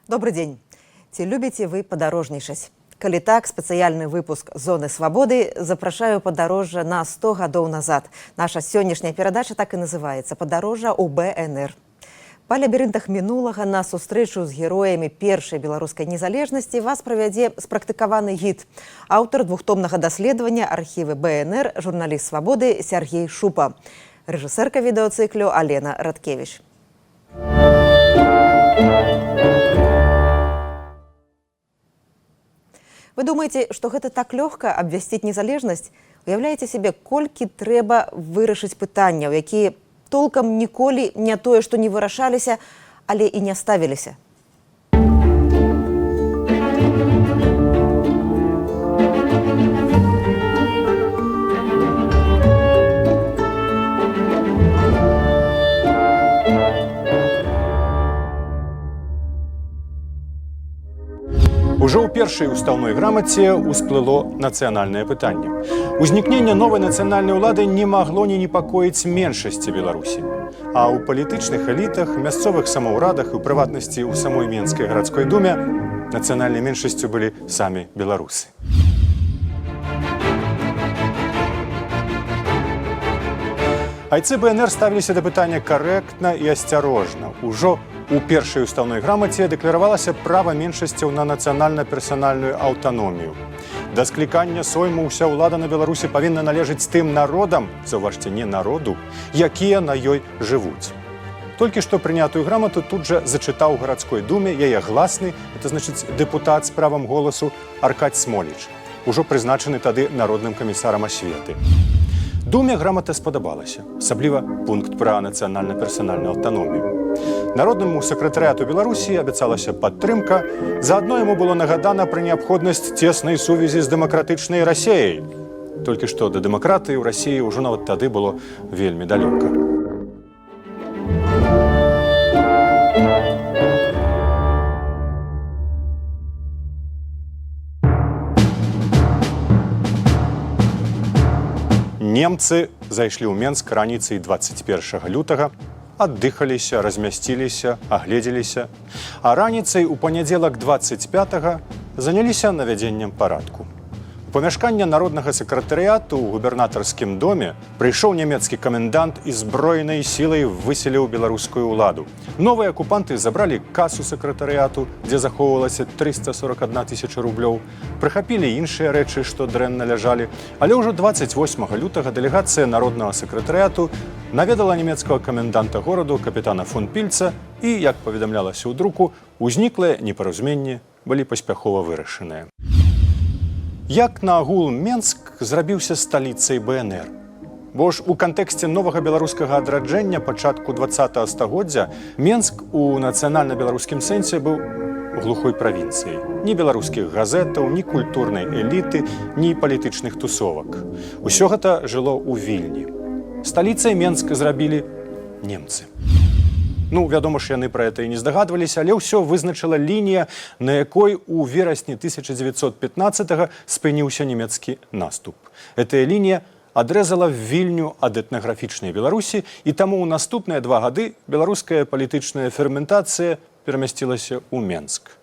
Добрый день. Ці любите вы падарожнічаць? Калі так, спецыяльны выпуск «Зоны свабоды» запрашаю падарожжа на 100 гадоў назад. Наша сённяшняя перадача так і называецца «Падарожжа ў БНР». Па лабірынтах мінулага на сустрэчу з героямі першай беларускай незалежнасці вас правядзе спрактыкаваны гід. Аўтар двухтомнага даследавання архівы БНР, журналіст свабоды Сергей Шупа. Рэжысэрка відэацыклю Алена Радкевич. Вы думаете, што гэта так лёгка абвясціць незалежнасць? Уяўляеце сябе, колькі трэба вырашыць пытанняў, якія толкам ніколі не тое, што не вырашаліся, але і не ставіліся. Ужо ў першай устаўной грамаце ўсплыло нацыянальнае пытанне. Узнікненне новай нацыянальнай улады не магло не непакоіць меншасці Беларусі. А ў палітычных элітах, мясцовых самаўрадах і ў прыватнасці ў самой Менскай гарадской думе нацыянальнай меншасцю былі самі беларусы. Айцы БНР ставіліся да пытання карэктна і асцярожна. Ужо у першай устаўной грамаце дэкларавалася права меншасцяў на нацыянальна-персанальную аўтаномію. Да склікання сойму ўся ўлада на Беларусі павінна належыць тым народам, заўважце, не народу, якія на ёй жывуць. Толькі што прынятую грамату тут жа зачытаў у гарадской думе яе гласны, это значыць дэпутат з правам голасу Аркадь Смоліч, ужо прызначаны тады народным камісарам асветы. Думе грамата спадабалася, асабліва пункт пра нацыянальна-персанальную аўтаномію. Народнаму сакратарыяту Беларусі абяцалася падтрымка, заадно яму было нагадана пра неабходнасць цеснай сувязі з дэмакратычнай Расіяй. Толькі што да дэмакратыі ў Расіі ўжо нават тады было вельмі далёка. Немцы зайшлі ў Менск раніцай 21 лютага, аддыхаліся, размясціліся, агледзеліся, а раніцай у панядзелак 25-га заняліся навядзеннем парадку. У памяшканне народнага сакратарыяту ў губернатарскім доме прыйшоў нямецкі камендант і зброенай сілай выселіў беларускую ўладу. Новыя акупанты забралі касу сакратарыяту, дзе захоўвалася 341 000 рублёў, прыхапілі іншыя рэчы, што дрэнна ляжалі, але ўжо 28 лютага дэлегацыя народнага сакратарыяту наведала нямецкага каменданта гораду капітана фон Пільца і, як паведамлялася ў друку, узніклыя непаразуменні былі паспяхова вырашаныя. Як наагул Менск зрабіўся сталіцай БНР? Бо ж у кантэксце новага беларускага адраджэння пачатку 20-го стагоддзя Менск у нацыянальна-беларускім сэнсе быў глухой правінцыяй. Ні беларускіх газетаў, ні культурнай эліты, ні палітычных тусовак. Усё гэта жыло ў Вільні. Сталіцай Менск зрабілі немцы. Ну, вядома ж, яны пра гэта і не здагадваліся, але ўсё вызначыла лінія, на якой у верасні 1915-го спыніўся нямецкі наступ. Гэтая лінія адрэзала Вільню ад этнаграфічнай Беларусі, і таму ў наступныя 2 гады беларуская палітычная ферментацыя перамясцілася ў Менск.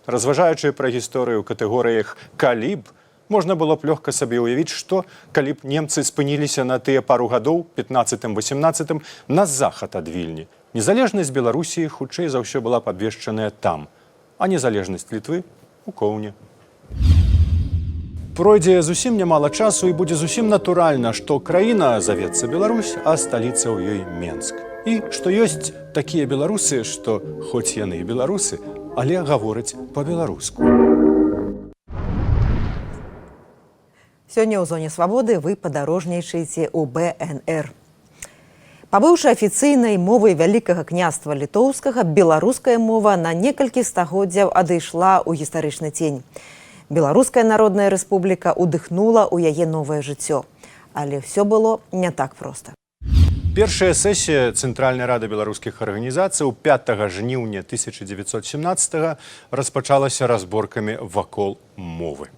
Разважаючы пра гісторыю ў катэгорыях «калі б», можна было б лёгка сабе ўявіць, што калі б немцы спыніліся на тыя пару гадоў, 15-18, на захад ад Вільні, незалежнасць Беларусі хутчэй за ўсё была абвешчаная там, а незалежнасць Літвы у Коўне. Пройдзе зусім нямала часу і будзе зусім натуральна, што краіна завецца Беларусь, а сталіца ў ёй Менск. І што ёсць такія беларусы, што хоць яны і беларусы, але гавораць па-беларуску. Сёння ў зоне свабоды вы падарожнічаеце ў БНР. Пабыўшы афіцыйнай мовай Вялікага княства Літоўскага, беларуская мова на некалькі стагоддзяў адышла ў гістарычны цень. Беларуская народная рэспубліка удыхнула ў яе новае жыццё. Але ўсё было не так проста. Першая сесія Цэнтральнай рады беларускіх арганізацый 5 жніўня 1917 распачалася разборкамі вакол мовы.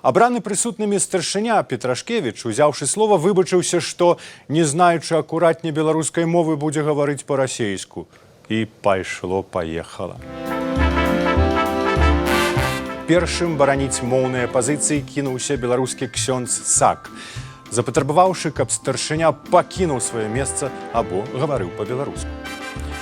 Абраны прысутнымі старшыня Петрашкевіч, узяўшы слова, выбачыўся, што, не знаючы акуратней беларускай мовы, будзе гаварыць па-расейску. І пайшло-паехала. Першым бараніць моўныя пазіцыі кінуўся беларускі ксёндз Сак, запатрабаваўшы, каб старшыня пакінуў сваё месца або гаварыў па-беларуску.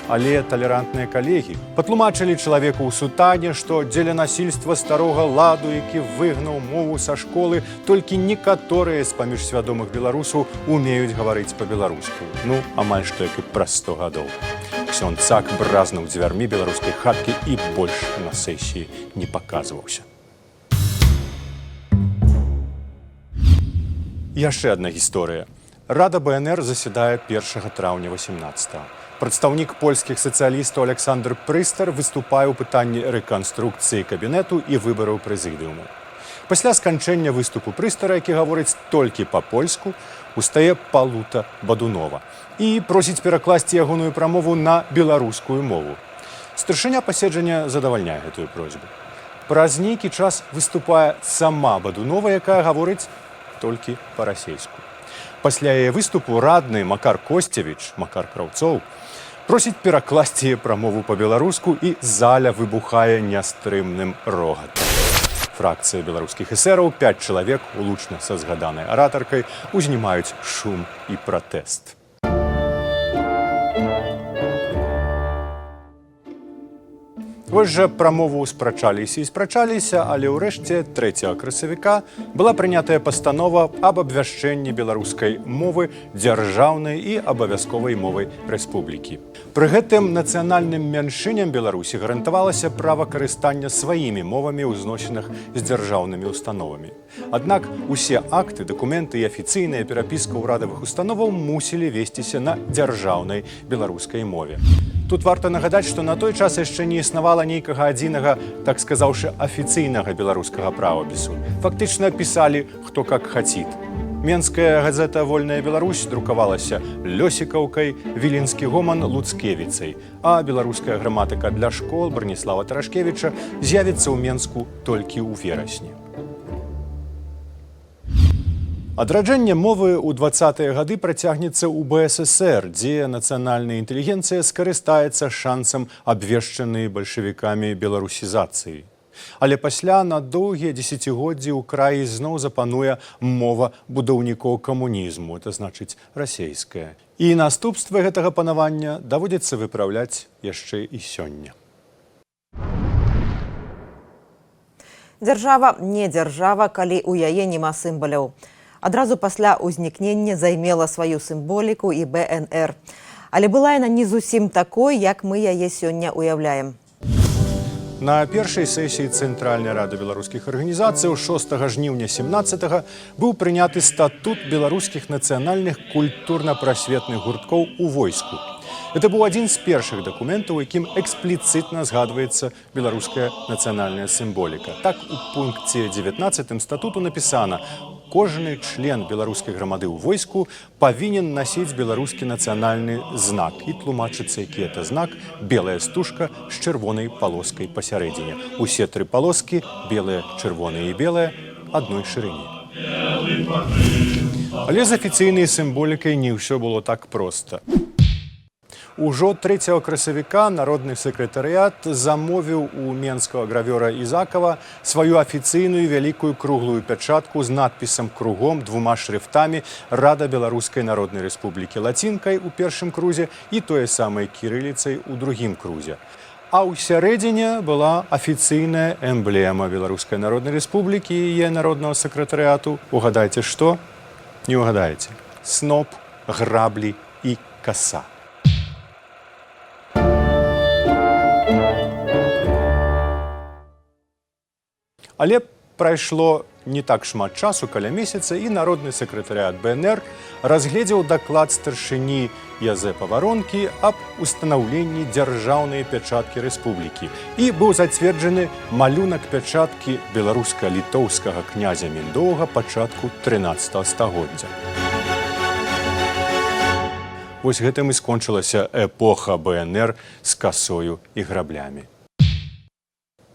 Але талерантныя калегі патлумачылі чалавеку ў сутане, што дзеля насільства старога ладу, які выгнаў мову са школы, толькі некаторыя з паміж свядомых беларусаў умеюць гаварыць па-беларуску. Ну, амаль што як і праз 100 гадоў. Ксёндз Сак бразнуў дзвярмі беларускай хаткі і больш на сесіі не паказваўся. Яшчэ адна гісторыя. Рада БНР засядае 1 траўня 18-го. Прадстаўнік польскіх сацыялістаў Александр Прыстар выступае ў пытанні рэканструкцыі кабінету і выбараў прэзідыуму. Пасля сканчэння выступу Прыстара, які гаворыць толькі па-польску, устае Палута Бадунова і просіць перакласці ягоную прамову на беларускую мову. Старшыня паседжання задавальняе гэтую просьбу. Праз нейкі час выступае сама Бадунова, якая гаворыць толькі па-расейску. Пасля яе выступу радны Макар Косцевіч, Макар Краўцоў, просіць перакласці яе прамову па-беларуску, і заля выбухае нястрымным рогатам. Фракцыя беларускіх эсэраў, 5 чалавек, улучна са згаданай аратаркай, узнімаюць шум і пратэст. Вось жа прамову спрачаліся і спрачаліся, але ўрэшце 3 красавіка была прынятая пастанова аб абвяшчэнні беларускай мовы дзяржаўнай і абавязковай мовай рэспублікі. Пры гэтым нацыянальным мяншыням Беларусі гарантавалася права карыстання сваімі мовамі ў зносінах з дзяржаўнымі установамі. Аднак усе акты, дакументы і афіцыйная перапіска ўрадавых установаў мусілі весціся на дзяржаўнай беларускай мове. Тут варта нагадаць, што на той час яшчэ не існавала нейкага адзінага, так сказаўшы, афіцыйнага беларускага правапісу. Фактычна пісалі хто как хаціт. Менская газета «Вольная Беларусь» друкавалася Лёсікаўкай, Віленскі гоман Луцкевіцай, а беларуская граматыка для школ Браніслава Тарашкевіча з'явіцца ў Менску толькі ў верасні. Адраджэнне мовы ў 20-е гады працягнецца ў БССР, дзе нацыянальная інтэлігенцыя скарыстаецца шансам абвешчанай бальшавікамі беларусізацыі. Але пасля на доўгія дзесяцігоддзі ў краі зноў запануе мова будаўнікоў камунізму, это значыць расейская. І наступствы гэтага панавання даводзіцца выпраўляць яшчэ і сёння. Дзяржава не дзяржава, калі ў яе няма сімваляў. Адразу пасля ўзнікнення займела сваю сімволіку і БНР. Але была яна не зусім такой, як мы яе сёння уяўляем. На першай сесіі Цэнтральнай рады беларускіх арганізацый 6 жніўня 17-го быў прыняты статут беларускіх нацыянальных культурна-прасветных гурткоў у войску. Это быў адзін з першых дакументаў, у якім экспліцытна згадваецца беларуская нацыянальная сімволіка. Так, у пункце 19 статуту напісана: кожны член беларускай грамады ў войску павінен насіць беларускі нацыянальны знак. І тлумачыцца, які это знак: белая стужка з чырвонай палоскай пасярэдзіне. Усе 3 палоскі, белая, чырвоная і белая, адной шырыні. Але з афіцыйнай сімволікай не ўсё было так проста. Ужо 3 красавіка народны сакратарыят замовіў у менскага гравёра Ізакава сваю афіцыйную вялікую круглую пячатку з надпісам кругом 2 шрыфтамі «Рада Беларускай Народнай Рэспублікі» лацінкай у першым крузе і тое самае кірыліцай у другім крузе. А ў сярэдзіне была афіцыйная эмблема Беларускай Народнай Рэспублікі і яе народнага сакратарыяту. Угадайце, што? Не угадаеце. Сноп, граблі і каса. Але прайшло не так шмат часу, каля месяца, і народны сакратарыят БНР разгледзеў даклад старшыні Язэпа Варонкі аб устанаўленні дзяржаўнай пячаткі рэспублікі. І быў зацверджаны малюнак пячаткі беларуска-літоўскага князя Міндоўга пачатку 13 стагоддзя. Вось гэтым і скончылася эпоха БНР з касою і граблямі.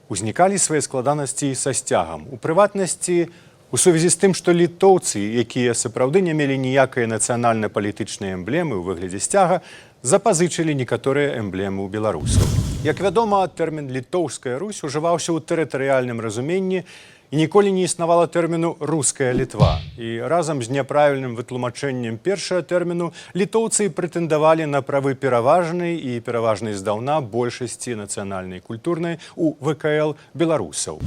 Узнікалі свае складанасці са сцягам. У прыватнасці, у сувязі з тым, што літоўцы, якія сапраўды не мелі ніякай нацыянальна-палітычнай эмблемы ў выглядзе сцяга, запазычылі некаторыя эмблемы ў беларусаў. Як вядома, тэрмін «літоўская Русь» ужываўся ў тэрытарыяльным разуменні і ніколі не існавала тэрміну «руская Літва». І разам з няправільным вытлумачэннем першага тэрміну літоўцы прэтэндавалі на правы пераважнай і пераважнай здаўна большасці нацыянальнай і культурнай у ВКЛ беларусаў.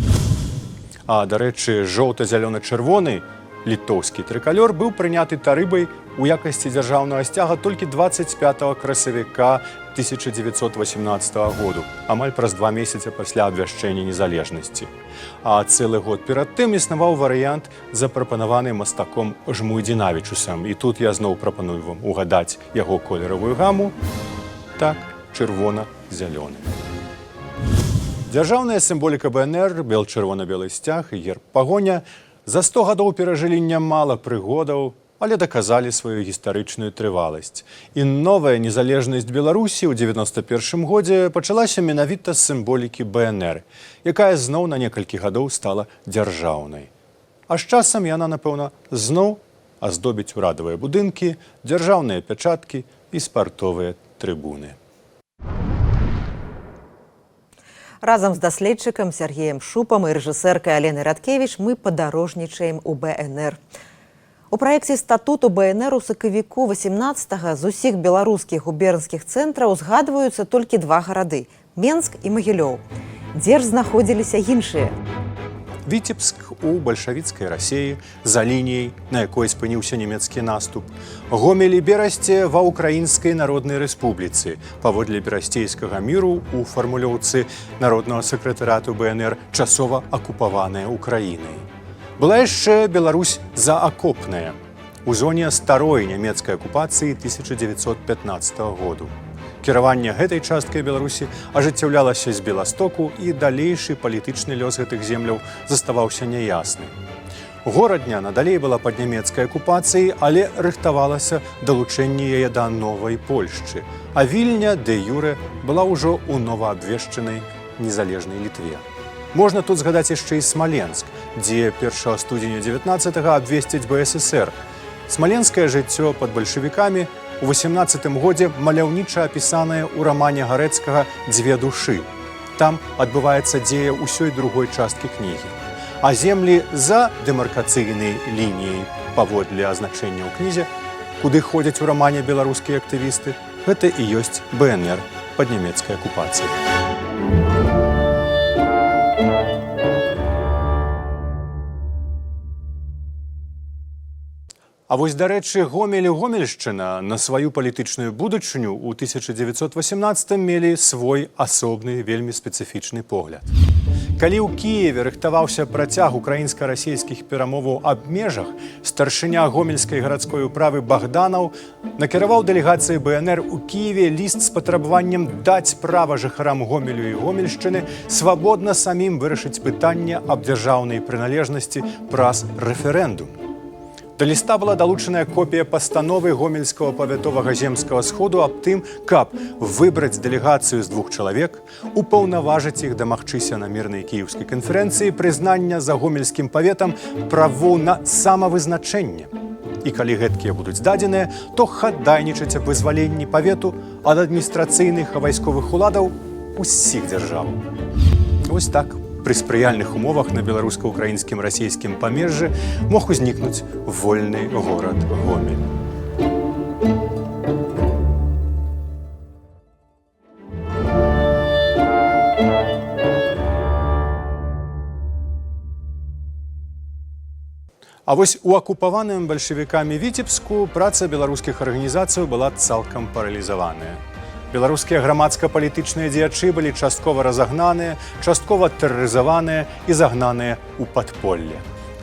А, дарэчы, жоўта-зялёна-чырвоны літоўскі трыкалёр быў прыняты Тарыбай у якасці дзяржаўнага сцяга толькі 25 красавіка 1918 году, амаль праз 2 месяцы пасля абвяшчэння незалежнасці. А цэлы год перад тым існаваў варыянт, запрапанаваны мастаком Жмуйдзінавічусам. І тут я зноў прапаную вам угадаць яго колеравую гаму. Так, чырвона-зялёны. Дзяржаўная сімволіка БНР, бел-чырвона-белы сцяг і герб пагоня за 100 гадоў перажылі нямала прыгодаў, але даказалі сваю гістарычную трываласць. І новая незалежнасць Беларусі ў 91 годзе пачалася менавіта з сімволікі БНР, якая зноў на некалькі гадоў стала дзяржаўнай. А з часам яна, напэўна, зноў аздобіць урадавыя будынкі, дзяржаўныя пячаткі і спартовыя трыбуны. Разам з даследчыкам Сергеем Шупам і рэжысэркай Аленай Радкевіч мы падарожнічаем у БНР. У праекце статуту БНР у сакавіку 18-га з усіх беларускіх губернскіх цэнтраў узгадваюцца толькі 2 гарады – Менск і Магілёў. Дзе ж знаходзіліся іншыя? Віцебск у бальшавіцкай Расіі, за лініяй, на якой спыніўся нямецкі наступ. Гомель і Берасце ва Украінскай Народнай Рэспубліцы, паводле берасцейскага міру у фармулёўцы Народнага сакратарыяту БНР, часова акупаваная Украінай. Была яшчэ Беларусь заакопная у зоне старой нямецкай акупацыі 1915 году. Кіраванне гэтай часткай Беларусі ажыццяўлялася з Беластоку, і далейшы палітычны лёс гэтых земляў заставаўся няясны. Горадня надалей была пад нямецкай акупацыяй, але рыхтавалася далучэнне яе да новай Польшчы, а Вільня дэ-юрэ была ўжо ў новаабвешчанай незалежнай Літве. Можна тут згадаць яшчэ і Смаленск, дзе 1 студзеня 19-га абвесцяць БССР. Смаленскае жыццё пад бальшавікамі у 18-м годзе маляўніча апісанае ў рамане Гарэцкага «Дзве душы». Там адбываецца дзея ўсёй другой часткі кнігі. А землі за дэмаркацыйнай лініяй, паводле азначэння ў кнізе, куды ходзяць у рамане беларускія актывісты, гэта і ёсць БНР пад нямецкай акупацыяй. А вось, дарэчы, Гомель і Гомельшчына на сваю палітычную будучыню ў 1918 мелі свой асобны, вельмі спецыфічны погляд. Калі ў Кіеве рыхтаваўся працяг украінска-расійскіх перамоваў аб межах, старшыня гомельскай гарадской управы Богданаў накіраваў дэлегацыі БНР у Кіеве ліст з патрабаваннем даць права жыхарам Гомелю і Гомельшчыны свабодна самім вырашыць пытанне аб дзяржаўнай прыналежнасці праз рэферэндум. Да ліста была далучаная копія пастановы гомельскага павятовага земскага сходу аб тым, каб выбраць дэлегацыю з 2 чалавек, упаўнаважыць іх дамагчыся на мірнай кіеўскай канферэнцыі прызнання за гомельскім паветам правоў на самавызначэнне. І калі гэткія будуць здадзеныя, то хадайнічаць аб вызваленні павету ад адміністрацыйных а вайсковых уладаў усіх дзяржаў. Вось так. Пры спрыяльных умовах на беларуска-украінскім расійскім памежжы мог узнікнуць вольны горад Гомель. А вось у акупаваным бальшавікамі Віцебску праца беларускіх арганізацый была цалкам паралізаваная. Беларускія грамадска-палітычныя дзеячы былі часткова разагнаныя, часткова тэрарызаваныя і загнаныя ў падполле.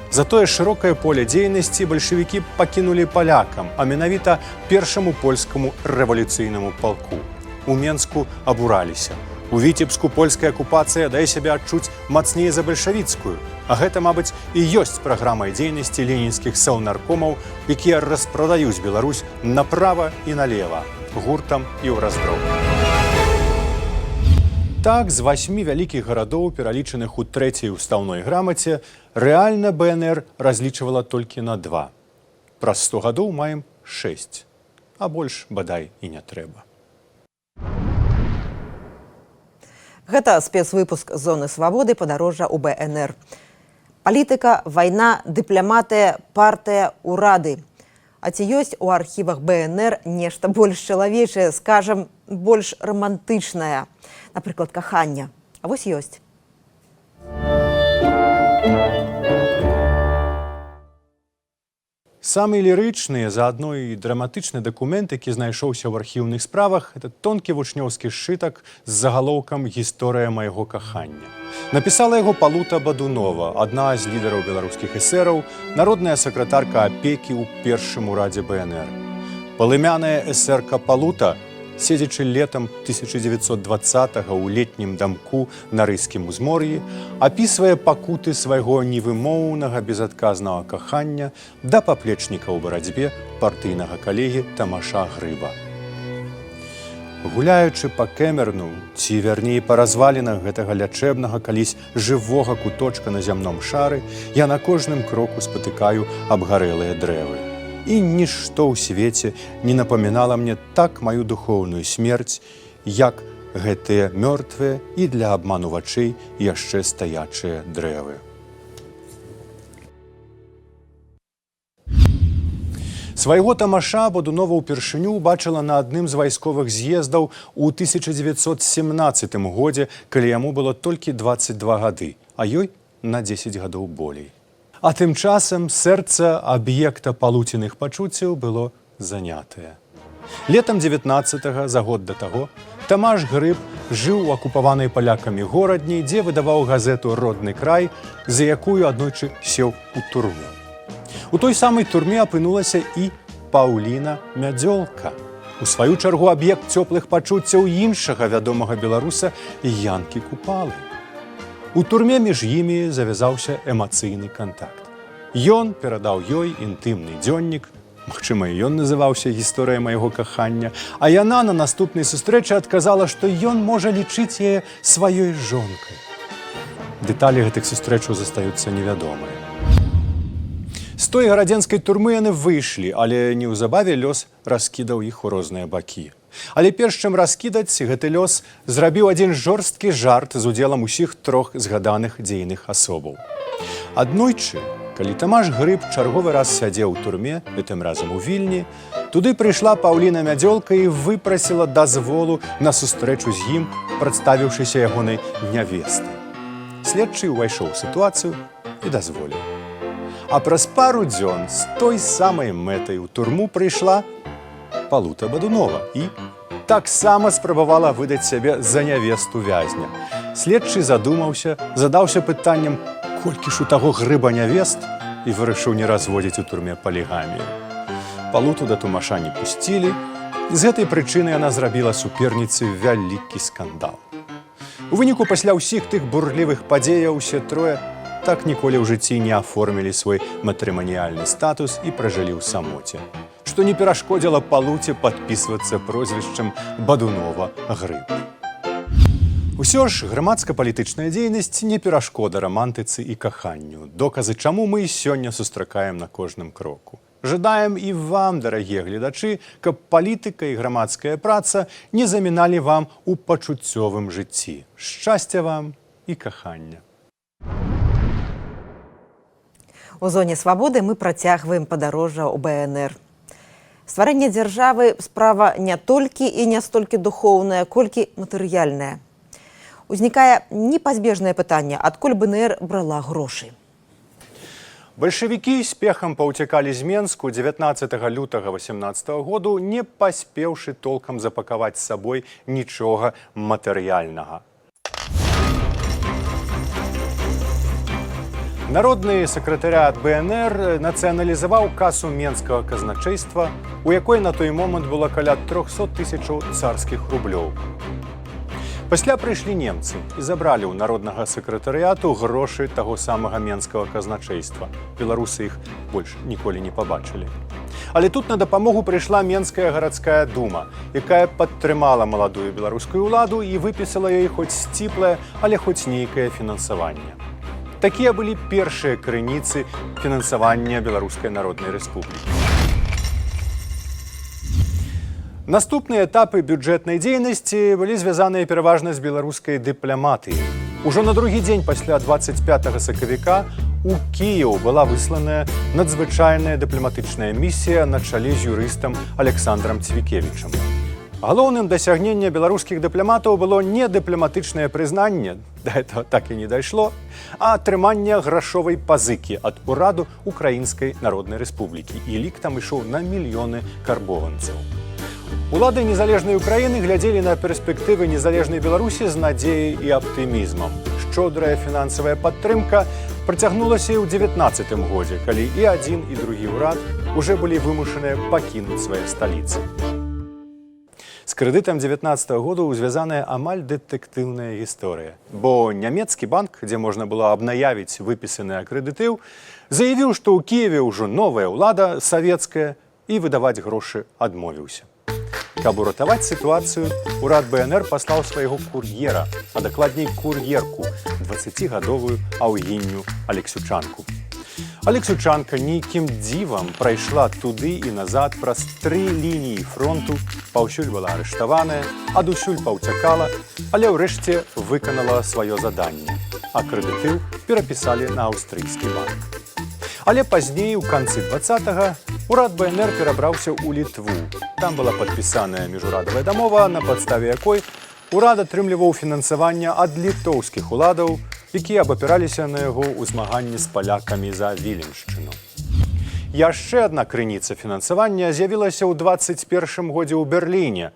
Затое шырокае поле дзейнасці бальшавікі пакінулі палякам, а менавіта першаму польскаму рэвалюцыйнаму палку. У Менску абураліся. У Віцебску польская акупацыя дае сябе адчуць мацней за бальшавіцкую. А гэта, мабыць, і ёсць праграмай дзейнасці ленінскіх саўнаркомаў, якія распрадаюць Беларусь направа і налева, гуртам і ў раздроб. Так, з 8 вялікіх гарадоў, пералічаных у 3-й устаўной грамаце, рэальна БНР разлічвала толькі на 2. Праз 100 гадоў маем 6. А больш, бадай, і не трэба. Гэта спецвыпуск «Зоны свабоды. Падарожжа ў БНР». Палітыка, вайна, дыпламатыя, партыя, урады. А ці ёсць у архівах БНР нешта больш чалавечае, скажам, больш романтычнае? Напрыклад, каханне. А вось ёсць. Самы лірычны, заадно і драматычны дакумент, які знайшоўся ў архіўных справах, это тонкі вучнёўскі сшытак з загалоўкам «Гісторыя майго кахання». Напісала яго Палута Бадунова, адна з лідараў беларускіх эсэраў, народная сакратарка апекі ў першым урадзе БНР. Палымяная эсэрка Палута, седзячы летам 1920-го ў летнім дамку на рыскім узмор'і, апісвае пакуты свайго невымоўнага безадказнага кахання да паплечніка ў барацьбе партыйнага калегі Тамаша Грыба. Гуляючы па Кэмерну, ці вярней па развалінах гэтага лячэбнага калісь жывога куточка на зямном шары, я на кожным кроку спатыкаю абгарэлыя дрэвы. І нішто ў свеце не напамінала мне так маю духоўную смерць, як гэтыя мёртвыя і для абману вачэй яшчэ стаячыя дрэвы. Свайго Тамаша Бадунова ўпершыню убачыла на адным з вайсковых з'ездаў у 1917 годзе, калі яму было толькі 22 гады, а ёй на 10 гадоў болей. А тым часам сэрца аб'екта палуціных пачуццяў было занятае. Летам 19-го, за год да таго, Тамаш Грыб жыў у акупаванай палякамі горадні, дзе выдаваў газету «Родны край», за якую аднойчы сеў у турму. У той самай турме апынулася і Паўліна Мядзёлка. У сваю чаргу аб'ект цёплых пачуццяў іншага вядомага беларуса Янкі Купалы. У турме між імі завязаўся эмацыйны кантакт. Ён перадаў ёй інтымны дзённік, магчыма, і ён называўся «Гісторыя майго кахання», а яна на наступнай сустрэчы адказала, што ён можа лічыць яе сваёй жонкай. Дэталі гэтых сустрэчаў застаюцца невядомыя. З той гарадзенскай турмы яны выйшлі, але неўзабаве лёс раскідаў іх у розныя бакі. Але перш чым раскідаць, гэты лёс зрабіў адзін жорсткі жарт з удзелам усіх трох згаданых дзейных асобаў. Аднойчы, калі Тамаш Грыб чарговы раз сядзеў у турме, гэтым разам у Вільні, туды прыйшла Паўліна Мядзёлка і выпрасіла дазволу на сустрэчу з ім, прадставіўшыся ягонай нявестай. Следчы ўвайшоў у сітуацыю і дазволіў. А праз пару дзён з той самай мэтай у турму прыйшла Палута Бадунова і таксама спрабавала выдаць сябе за нявесту вязня. Следчы задумаўся, задаўся пытаннем, колькі ж у таго Грыба нявест, і вырашыў не разводзіць у турме палігамію. Палуту да Тамаша не пусцілі, і з гэтай прычыны яна зрабіла суперніцы вялікі скандал. У выніку пасля ўсіх тых бурлівых падзеяў усе трое так ніколі ў жыцці не аформілі свой матрыманіяльны статус і пражылі ў самоце, што не перашкодзіла Палуце падпісвацца прозвішчам Бадунова Грыб. Усё ж грамадска-палітычная дзейнасць не перашкода рамантыцы і каханню, доказы чаму мы сёння сустракаем на кожным кроку. Жадаем і вам, дарагія гледачы, каб палітыка і грамадская праца не заміналі вам у пачуццёвым жыцці. Шчасця вам і кахання. У зоне свабоды мы працягваем падарожжа ў БНР. Стварэнне дзяржавы справа не толькі і не столькі духоўная, колькі матэрыяльная. Узнікае непазбежнае пытанне, адкуль БНР брала грошы. Бальшавікі спехам паўцякалі з Менску 19 лютага 18 году, не паспеўшы толкам запакаваць з сабой нічога матэрыяльнага. Народны сакратарыят БНР нацыяналізаваў касу менскага казначэйства, у якой на той момант было каля 300 тысячаў царскіх рублёў. Пасля прыйшлі немцы і забралі ў народнага сакратарыяту грошы таго самага менскага казначэйства. Беларусы іх больш ніколі не пабачылі. Але тут на дапамогу прыйшла Менская гарадская дума, якая падтрымала маладую беларускую ўладу і выпісала ёй хоць сціплае, але хоць нейкае фінансаванне. Такія былі першыя крыніцы фінансавання Беларускай Народнай Рэспублікі. Наступныя этапы бюджэтнай дзейнасці былі звязаныя пераважна з беларускай дыпламатыяй. Ужо на другі дзень пасля 25 сакавіка у Кіеў была высланая надзвычайная дыпламатычная місія на чале з юрыстам Александрам Цвікевічам. Галоўным дасягненнем беларускіх дыпламатаў было не дыпламатычнае прызнанне, да этого так і не дайшло, а атрыманне грашовай пазыкі ад ураду Украінскай Народнай Рэспублікі. І лік там ішоў на мільёны карбованцаў. Улады незалежнай Украіны глядзелі на перспектывы незалежнай Беларусі з надзеяй і аптымізмам. Шчодрая фінансавая падтрымка працягнулася і ў 19-м годзе, калі і адзін, і другі ўрад уже былі вымушаныя пакінуць свае сталіцы. З крэдытам 19-го года звязаная амаль дэтэктыўная гісторыя. Бо нямецкі банк, дзе можна было абнаявіць выпісаны акрэдытыў, заявіў, што ў Кіеве ўжо новая ўлада савецкая і выдаваць грошы адмовіўся. Каб уратаваць сітуацыю, урад БНР паслаў свайго кур'ера, а дакладней кур'ерку, 20гадовую Аўгінню Алексючанку. Алексючанка нейкім дзівам прайшла туды і назад праз 3 лініі фронту, паўсюль была арыштаваная, адусюль паўцякала, але ўрэшце выканала сваё заданне. Акрэдытыў перапісалі на аўстрыйскі банк. Але пазней, у канцы 20-го, урад БНР перабраўся ў Літву. Там была падпісаная міжурадавая дамова, на падставе якой урад атрымліваў фінансаванне ад літоўскіх уладаў, якія абапіраліся на яго ў змаганні з палякамі за Віленшчыну. Яшчэ адна крыніца фінансавання з'явілася ў 21-м годзе ў Берліне,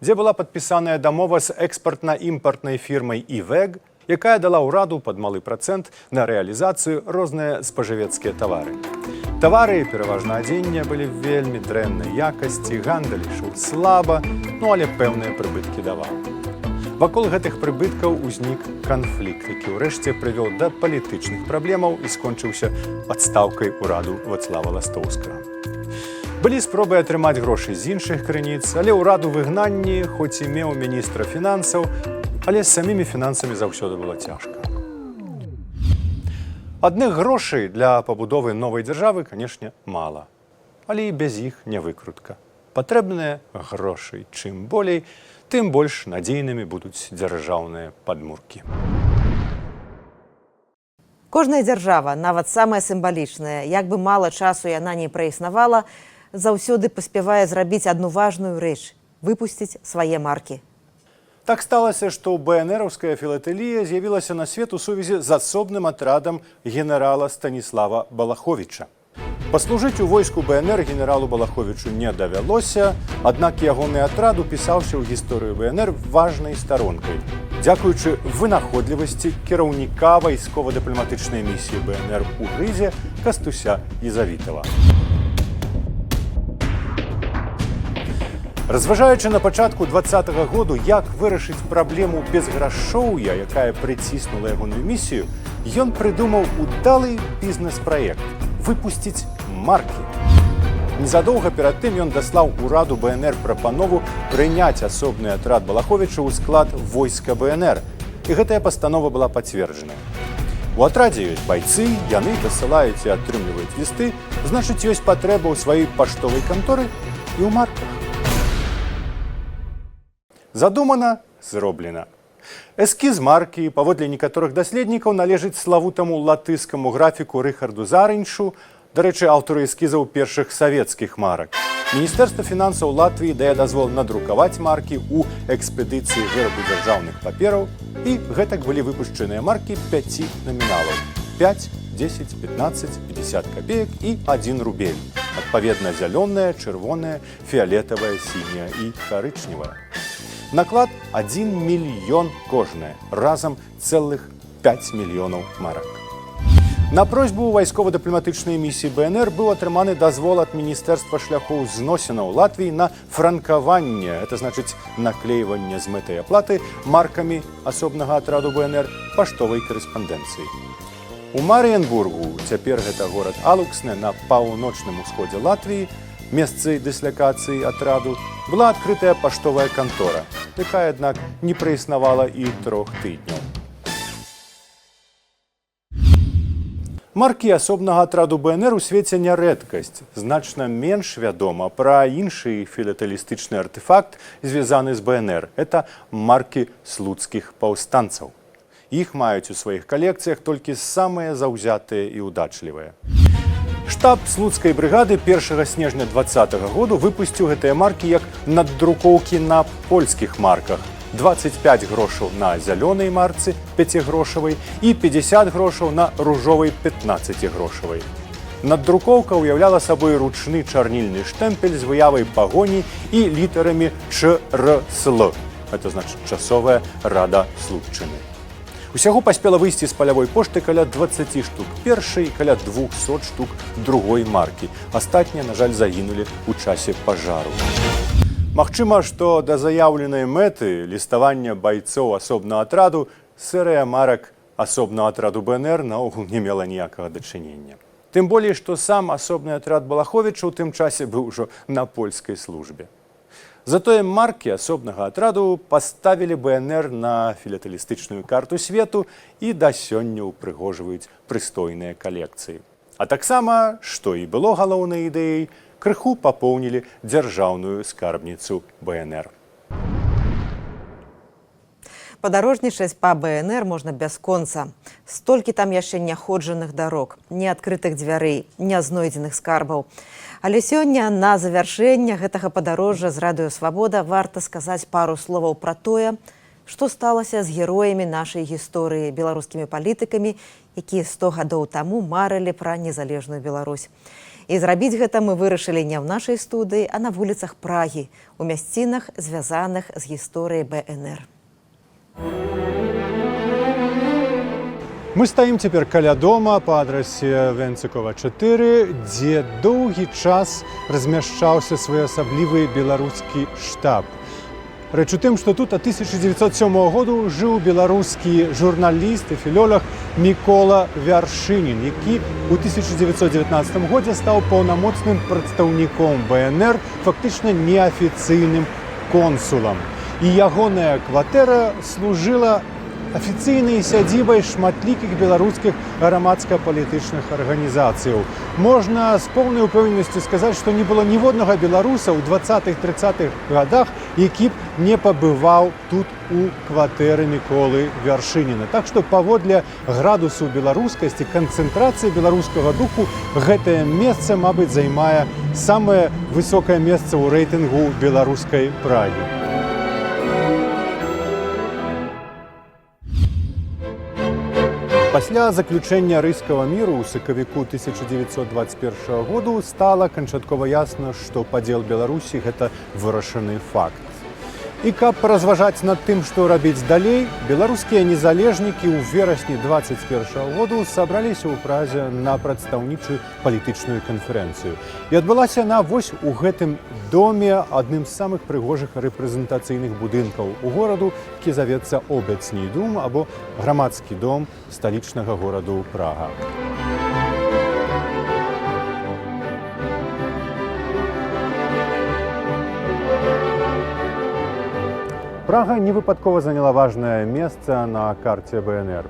дзе была падпісаная дамова з экспартна-імпартнай фірмай «Івэг», якая дала ўраду пад малы працэнт на рэалізацыю розныя спажывецкія тавары. Тавары, пераважна адзення, былі вельмі дрэннай якасці, гандаль ішоў слаба, але пэўныя прыбыткі даваў. Вакол гэтых прыбыткаў узнік канфлікт, які ўрэшце прывёў да палітычных праблемаў і скончыўся адстаўкай ураду Вацлава Ластоўскага. Былі спробы атрымаць грошы з іншых крыніц, але ўрад у выгнанні, хоць і меў міністра фінансаў, але з самімі фінансамі заўсёды было цяжка. Адных грошай для пабудовы новай дзяржавы, канешне, мала. Але і без іх не выкрутка. Патрэбныя грошай. Чым болей, тым больш надзейнымі будуць дзяржаўныя падмуркі. Кожная дзяржава, нават самая сімвалічная, як бы мала часу яна не праіснавала, заўсёды паспявае зрабіць адну важную рэч – выпусціць свае маркі. Так сталася, што БНРаўская філатэлія з'явілася на свет у сувязі з асобным атрадам генерала Станіслава Балаховіча. Паслужыць у войску БНР генералу Балаховічу не давялося, аднак ягоны атрад упісаўся ў гісторыю БНР важнай старонкай, дзякуючы вынаходлівасці кіраўніка вайскова-дыпламатычнай місіі БНР у Рызе Кастуся Езавітава. Разважаючы на пачатку 20-го году, як вырашыць праблему безграшоўя, якая прыціснула ягоную місію, ён прыдумаў удалы бізнес-праект – выпусціць маркі. Незадоўга перад тым ён даслаў ураду БНР прапанову прыняць асобны атрад Балаховіча ў склад войска БНР, і гэтая пастанова была пацверджаная. У атрадзе ёсць байцы, яны дасылаюць і атрымліваюць лісты, значыць, ёсць патрэба ў сваёй паштовай канторы і ў марках. Задумана, зроблена. Эскіз маркі, паводле некаторых даследнікаў, належыць славутаму латышскаму графіку Рыхарду Зарыньшу, дарэчы, аўтару эскізаў першых савецкіх марак. Міністэрства фінансаў Латвіі дае дазвол надрукаваць маркі ў экспедыцыі вырабу дзяржаўных папераў, і гэтак былі выпушчаныя маркі 5 наміналаў – 5, 10, 15, 50 копеек і 1 рубель. Адпаведна, зялёная, чырвоная, фіялетавая, сіняя і карычневая. Наклад 1 мільён кожная, разам цэлых 5 мільёнаў марак. На просьбу вайскова-дыпламатычнай місіі БНР быў атрыманы дазвол ад Міністэрства шляхоў зносінаў Латвіі на франкаванне, это значыць наклейванне з мэтай аплаты маркамі асобнага атраду БНР паштовай карэспандэнцыі. У Марыенбургу, цяпер гэта горад Алуксне на паўночным усходзе Латвіі, месцы дыслякацыі атраду, была адкрытая паштовая кантора, якая, аднак, не праіснавала і 3 тыдняў. Маркі асобнага атраду БНР у свеце не рэдкасць. Значна менш вядома пра іншы філатэлістычны артэфакт, звязаны з БНР. Это маркі слуцкіх паўстанцаў. Іх маюць у сваіх калекцыях толькі самыя заўзятыя і ўдачлівыя. Штаб слуцкай брыгады 1 снежня 2020 году выпусціў гэтыя маркі як наддрукоўкі на польскіх марках. 25 грошаў на зялёнай марцы 5-грошавай і 50 грошаў на ружовай 15-грошавай. Наддрукоўка ўяўляла сабой ручны чарнільны штэмпель з выявай пагоні і літарамі ЧРСЛ. Это значыць часовая рада слуцчыны. Усяго паспела выйсці з палявой пошты каля 20 штук першай і каля 200 штук другой маркі. Астатнія, на жаль, загінулі ў часе пажару. Магчыма, што да заяўленай мэты ліставання байцоў асобнага атраду серыя марак асобнага атраду БНР наогул не мела ніякага дачынення. Тым болей, што сам асобны атрад Балаховіча ў тым часе быў ужо на польскай службе. Затое маркі асобнага атраду паставілі БНР на філатэлістычную карту свету і да сёння ўпрыгожваюць прыстойныя калекцыі. А таксама, што і было галоўнай ідэяй, крыху папоўнілі дзяржаўную скарбніцу БНР. Падарожнічаць па БНР можна бясконца. Столькі там яшчэ няходжаных дарог, неадкрытых дзвярэй, нязнойдзеных скарбаў. Але сёння на завяршэнне гэтага падарожжа з радыё «Свабода» варта сказаць пару словаў пра тое, што сталася з героямі нашай гісторыі, беларускімі палітыкамі, якія 100 гадоў таму марылі пра незалежную Беларусь. І зрабіць гэта мы вырашылі не ў нашай студыі, а на вуліцах Прагі, у мясцінах, звязаных з гісторыяй БНР. Мы стаім цяпер каля дома па адрасе Венцыкова 4, дзе доўгі час размяшчаўся своеасаблівы беларускі штаб. Рэч у тым, што тут ад 1907 году жыў беларускі журналіст і філолог Мікола Вяршынін, які ў 1919 годзе стаў паўнамоцным прадстаўніком БНР, фактычна неафіцыйным консулам. І ягоная кватэра служыла афіцыйнай сядзібай шматлікіх беларускіх грамадска-палітычных арганізацыяў. Можна з поўнай упэўненасцю сказаць, што не было ніводнага беларуса ў 20-30-х гадах, які б не пабываў тут у кватэры Міколы Вяршыніна. Так што паводле градусу беларускасці, канцэнтрацыі беларускага духу, гэтае месца, мабыць, займае самае высокае месца ў рэйтынгу беларускай Прагі. Пасля заключэння рыйскага міру ў сакавіку 1921 году стала канчаткова ясна, што падзел Беларусі – гэта вырашаны факт. І каб паразважаць над тым, што рабіць далей, беларускія незалежнікі ў верасні 21 году сабраліся ў Празе на прадстаўнічую палітычную канферэнцыю. І адбылася яна вось у гэтым доме, адным з самых прыгожых рэпрэзентацыйных будынкаў у гораду, які завецца Обяцний дом або грамадскі дом сталічнага гораду Прага. Прага невыпадкова заняла важнае месца на карце БНР.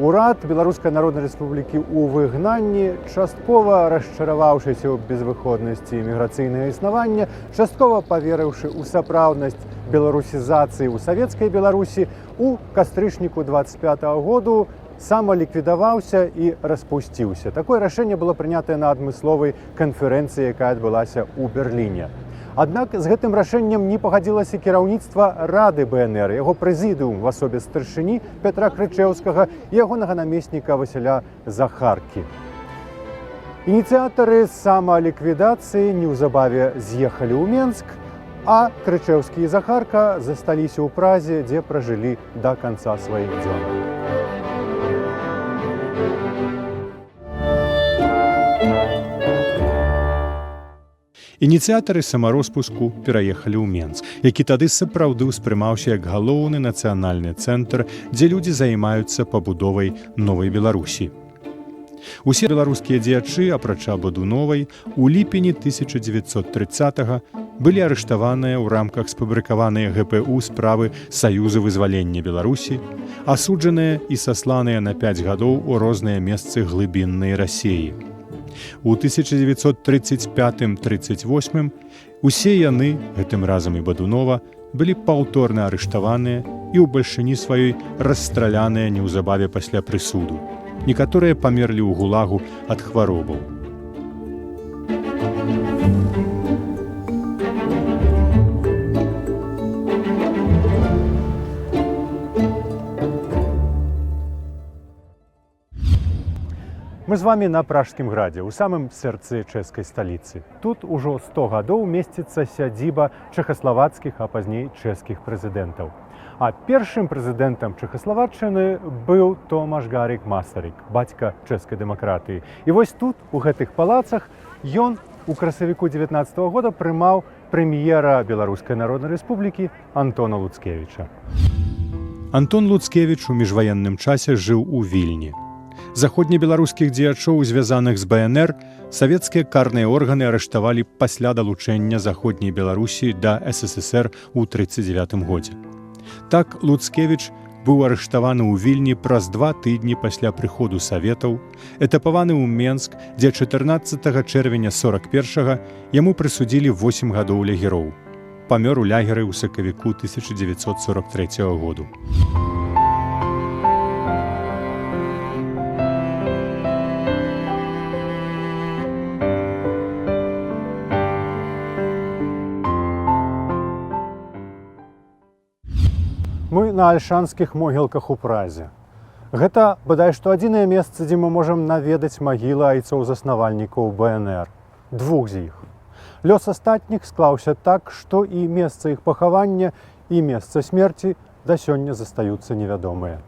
Урад Беларускай Народнай Рэспублікі ў выгнанні, часткова расчараваўшыся ў безвыходнасці міграцыйнага існавання, часткова паверыўшы ў сапраўднасць беларусізацыі ў савецкай Беларусі, у кастрычніку 25 году самаліквідаваўся і распусціўся. Такое рашэнне было прынятае на адмысловай канферэнцыі, якая адбылася ў Берліне. Аднак з гэтым рашэннем не пагадзілася кіраўніцтва Рады БНР, яго прэзідыум в асобе старшыні Пятра Крычэўскага і ягонага намесніка Васіля Захаркі. Ініцыятары самаліквідацыі неўзабаве з'ехалі ў Менск, а Крычэўскі і Захарка засталіся ў Празе, дзе пражылі да канца сваіх дзён. Ініцыятары самароспуску пераехалі ў Менск, які тады сапраўды ўспрымаўся як галоўны нацыянальны цэнтр, дзе людзі займаюцца пабудовай новай Беларусі. Усе беларускія дзеячы, апрача Бадуновай, у ліпені 1930-го былі арыштаваныя ў рамках сфабрыкаваныя ГПУ справы Саюзу вызвалення Беларусі, асуджаныя і сасланыя на 5 гадоў у розныя месцы глыбіннай Расіі. У 1935-38 усе яны, гэтым разам і Бадунова, былі паўторна арыштаваныя і ў бальшыні сваёй расстраляныя неўзабаве пасля прысуду. Некаторыя памерлі ў гулагу ад хваробаў. Мы з вами на Пражскім градзе, у самым сэрцы чэшскай сталіцы. Тут ужо 100 гадоў месціцца сядзіба чэхаславацкіх, а пазней чэшскіх прэзідэнтаў. А першым прэзідэнтам Чэхаславаччыны быў Томаш Гарик Масарык, бацька чэшскай дэмакратыі. І вось тут, у гэтых палацах, ён у красавіку 19-го года прымаў прэм'ера Беларускай Народнай Рэспублікі Антона Луцкевіча. Антон Луцкевіч у міжваенным часе жыў у Вільні. Заходнебеларускіх дзеячоў, звязаных з БНР, савецкія карныя органы арыштавалі пасля далучэння Заходняй Беларусі да СССР у 1939 годзе. Так Луцкевіч быў арыштаваны ў Вільні праз 2 тыдні пасля прыходу саветаў, этапаваны ў Менск, дзе 14 чэрвеня 41-га яму прысудзілі 8 гадоў лягероў. Памёр у лягеры ў сакавіку 1943 году. Мы на альшанскіх могілках у Празе. Гэта, бадай што, адзінае месца, дзе мы можам наведаць магілы айцоў-заснавальнікаў БНР. 2 з іх. Лёс астатніх склаўся так, што і месца іх пахавання, і месца смерці да сёння застаюцца невядомыя.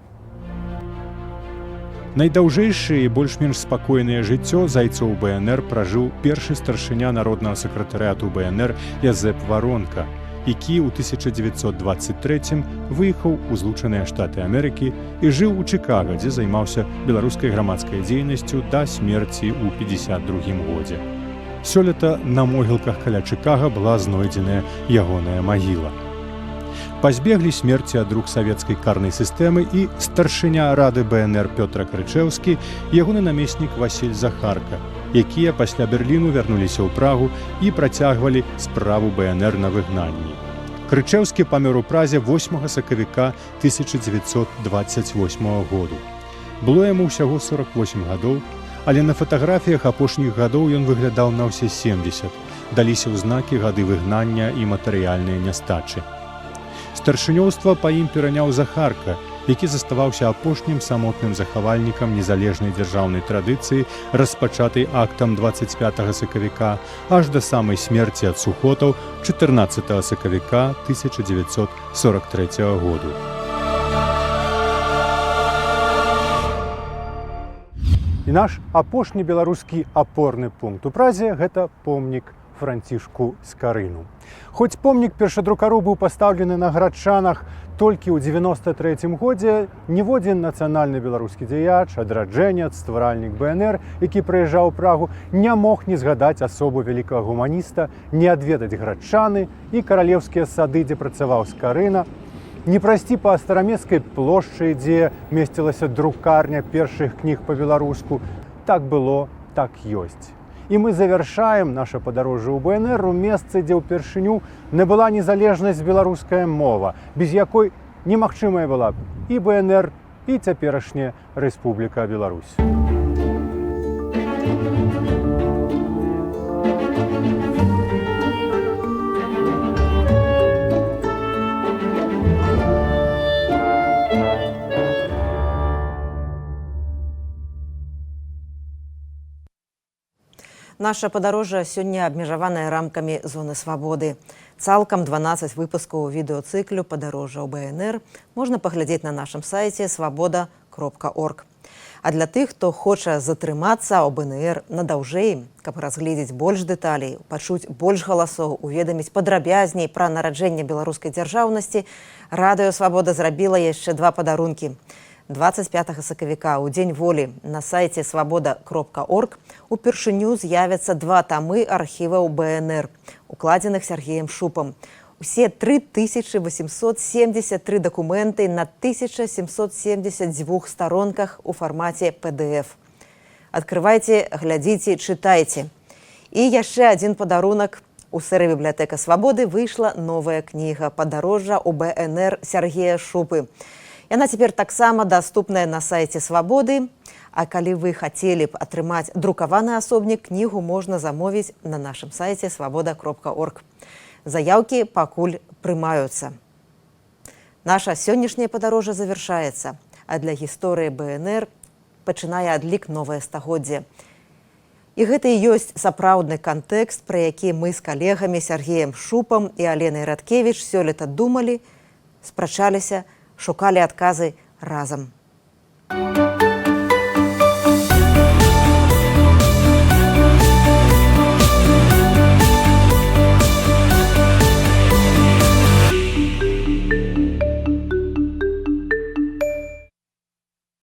Найдаўжэйшае і больш-менш спакойнае жыццё зайцоў БНР пражыў першы старшыня народнага сакратарыяту БНР Язэп Варонка, які ў 1923 выехаў у Злучаныя Штаты Амерыкі і жыў у Чыкага, дзе займаўся беларускай грамадскай дзейнасцю да смерці ў 1952 годзе. Сёлета на могілках каля Чыкага была знойдзеная ягоная магіла. Пазбеглі смерці ад рук савецкай карнай сістэмы і старшыня рады БНР Пётр Крычэўскі і ягоны намеснік Васіль Захарка, якія пасля Берліну вярнуліся ў Прагу і працягвалі справу БНР на выгнанні. Крычэўскі памёр у Празе 8 сакавіка 1928 году. Было яму ўсяго 48 гадоў, але на фатаграфіях апошніх гадоў ён выглядаў на ўсе 70, даліся ў знакі гады выгнання і матэрыяльныя нястачы. Старшынёўства па ім пераняў Захарка, які заставаўся апошнім самотным захавальнікам незалежнай дзяржаўнай традыцыі, распачатай актам 25 сакавіка, аж да самай смерці ад сухотаў 14 сакавіка 1943 году. І наш апошні беларускі апорны пункт у Празе – гэта помнік Францішку Скарыну. Хоць помнік першадрукару быў пастаўлены на Градчанах толькі ў 1993 годзе, ніводзін нацыянальны беларускі дзеяч, адраджэнец, стваральнік БНР, які прыязджаў у Прагу, не мог не згадаць асобу вялікага гуманіста, не адведаць Градчаны і каралеўскія сады, дзе працаваў Скарына, не прайсці па Старамецкай плошчы, дзе месцілася друкарня першых кніг па-беларуску. Так было, так ёсць. І мы завяршаем наша падарожжа ў БНР у месцы, дзе ўпершыню набыла незалежнасць беларуская мова, без якой немагчымая была б і БНР, і цяперашняя Рэспубліка Беларусь. Наша падарожжа сёння абмежаванае рамкамі зоны свабоды. Цалкам 12 выпускаў відэоцыклю «Падарожжа ў БНР» можна паглядзець на нашым сайце свабода.орг. А для тых, хто хоча затрымацца ў БНР надаўжэй, каб разгледзець больш дэталей, пачуць больш галасоў, уведаміць падрабязней пра нараджэнне беларускай дзяржаўнасці, Радыё Свабода зрабіла яшчэ 2 падарункі. 25 сакавіка у дзень волі на сайце свабода.орг упершыню з'явяцца 2 тамы архіваў БНР, укладзеных Сергеем Шупам. Усе 3873 дакументы на 1772 старонках у фармаце PDF. Адкрывайце, глядзіце, чытайце. І яшчэ адзін падарунак. У сферы бібліятэка Свабоды выйшла новая кніга «Падарожжа ў БНР» Сергея Шупы. Яна цяпер таксама даступная на сайце Свабоды, а калі вы хацелі б атрымаць друкаваны асобнік, кнігу можна замовіць на нашым сайце свабода.орг. Заяўкі пакуль прымаюцца. Наша сённяшняе падарожжа завяршаецца, а для гісторыі БНР пачынае адлік новае стагоддзе. І гэта і ёсць сапраўдны кантэкст, пра які мы з калегамі Сергеем Шупам і Аленай Радкевіч сёлета думалі, спрачаліся, шукалі адказы разам.